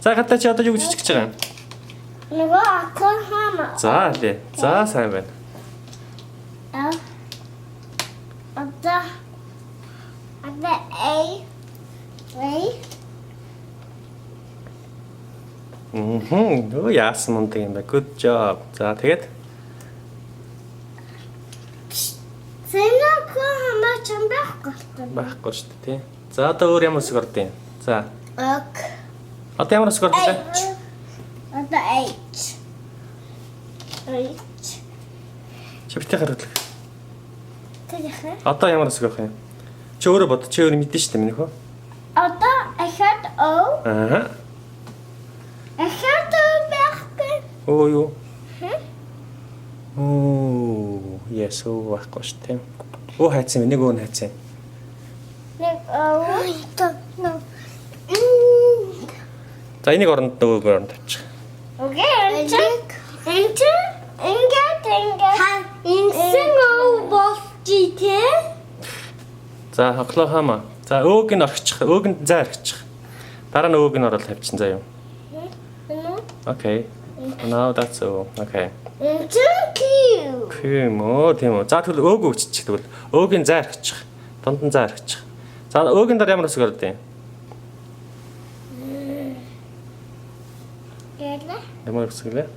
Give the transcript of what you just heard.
За гадаа чи одоо юу гэж чичгэж байгаа юм? Нөгөө Оклахома. За лээ. За сайн байна. Одоо A. Өө яасан мундаг юм бэ? Good job. За тэгээд Оклахома ч юм байхгүй. байхгүй шүү дээ тий. За одоо өөр ямар үсэг ордын? За. Ок. Одоо ямар үсэг ордын? Одоо H. Чи битээ гаргалаа. Тэгээхэ. Одоо ямар үсэг авах юм? Чи өөрөө бод. Чи өөрөө мэдэн шүү дээ минийхөө. Одоо ахад O. Аа. Ахад O байхгүй. Оо юу? Оо, yes, оо байхгүй шүү дээ. Оо хайцсан нэг өөр хайцсан. Нэг O. За энийг оронд нөгөө оронд тавьчих. Окей. Ингээд. Инсэн O болчих тий. За Оклахома. За өөг нь орчих. Өөг нь заа орчих. Дараа нь өөг нь орол тавьчин заа юу. Okay. Now that's all. Okay. Тийм үү. За тэгвэл өөг өгчих тэгвэл өөгийн заа орчих. Дунд нь заа орчих. За өөгийн дараа ямар үсэг ордын? Ямар үсэг лээ?